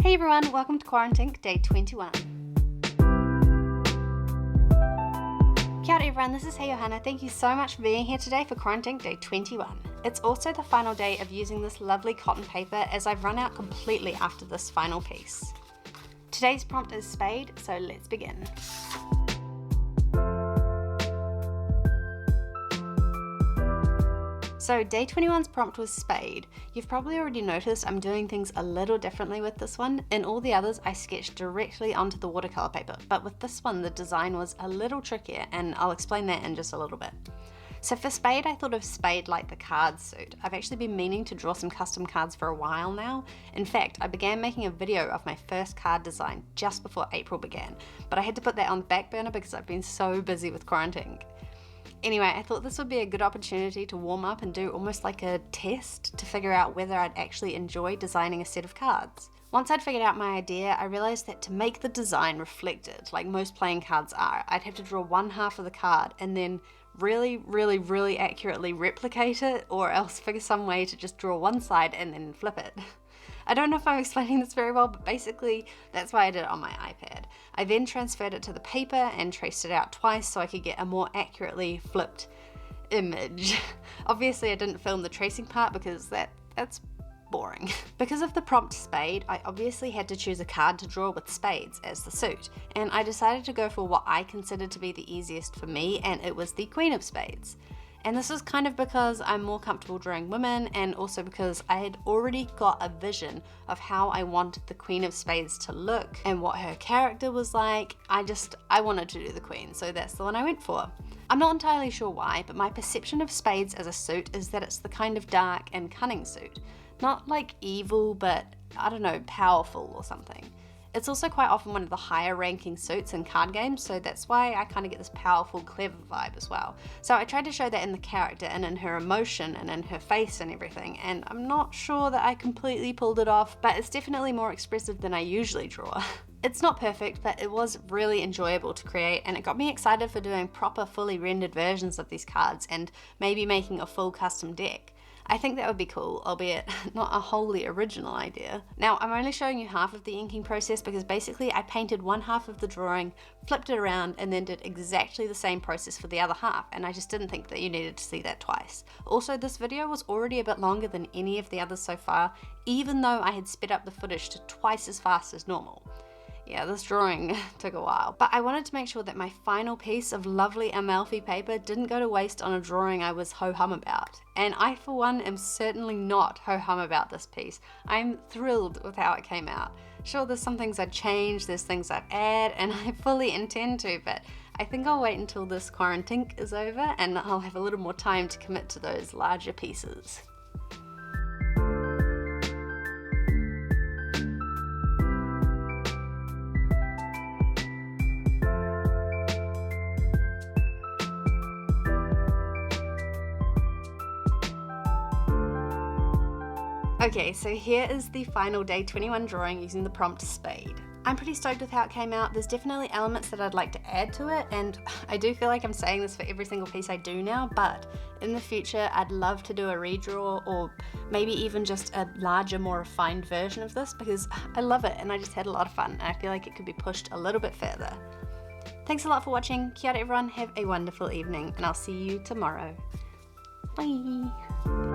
Hey everyone, welcome to QUARANT-INK Day 21. Kia ora everyone, this is Hey Johanna. Thank you so much for being here today for QUARANT-INK Day 21. It's also the final day of using this lovely cotton paper as I've run out completely after this final piece. Today's prompt is Spade, so let's begin. So day 21's prompt was Spade. You've probably already noticed I'm doing things a little differently with this one. In all the others I sketched directly onto the watercolour paper, but with this one the design was a little trickier, and I'll explain that in just a little bit. So for Spade I thought of Spade like the card suit. I've actually been meaning to draw some custom cards for a while now. In fact, I began making a video of my first card design just before April began, but I had to put that on the back burner because I've been so busy with QUARANT-INK. Anyway, I thought this would be a good opportunity to warm up and do almost like a test to figure out whether I'd actually enjoy designing a set of cards. Once I'd figured out my idea, I realised that to make the design reflected, like most playing cards are, I'd have to draw one half of the card and then really accurately replicate it, or else figure some way to just draw one side and then flip it. I don't know if I'm explaining this very well, but basically that's why I did it on my iPad. I then transferred it to the paper and traced it out twice so I could get a more accurately flipped image. Obviously I didn't film the tracing part because that's boring. Because of the prompt Spade, I obviously had to choose a card to draw with spades as the suit, and I decided to go for what I considered to be the easiest for me, and it was the Queen of Spades. And this is kind of because I'm more comfortable drawing women, and also because I had already got a vision of how I wanted the Queen of Spades to look and what her character was like. I wanted to do the Queen, so that's the one I went for. I'm not entirely sure why, but my perception of spades as a suit is that it's the kind of dark and cunning suit. Not like evil, but I don't know, powerful or something. It's also quite often one of the higher ranking suits in card games, so that's why I kind of get this powerful, clever vibe as well. So I tried to show that in the character and in her emotion and in her face and everything, and I'm not sure that I completely pulled it off, but it's definitely more expressive than I usually draw. It's not perfect, but it was really enjoyable to create, and it got me excited for doing proper, fully rendered versions of these cards and maybe making a full custom deck. I think that would be cool, albeit not a wholly original idea. Now, I'm only showing you half of the inking process because basically I painted one half of the drawing, flipped it around, and then did exactly the same process for the other half, and I just didn't think that you needed to see that twice. Also, this video was already a bit longer than any of the others so far, even though I had sped up the footage to twice as fast as normal. Yeah, this drawing took a while, but I wanted to make sure that my final piece of lovely Amalfi paper didn't go to waste on a drawing I was ho-hum about. And I, for one, am certainly not ho-hum about this piece. I'm thrilled with how it came out. Sure, there's some things I'd change, there's things I'd add, and I fully intend to, but I think I'll wait until this QUARANT-INK is over and I'll have a little more time to commit to those larger pieces. Okay, so here is the final day 21 drawing using the prompt Spade. I'm pretty stoked with how it came out. There's definitely elements that I'd like to add to it, and I do feel like I'm saying this for every single piece I do now, but in the future I'd love to do a redraw, or maybe even just a larger, more refined version of this, because I love it and I just had a lot of fun and I feel like it could be pushed a little bit further. Thanks a lot for watching. Kia ora everyone, have a wonderful evening, and I'll see you tomorrow. Bye!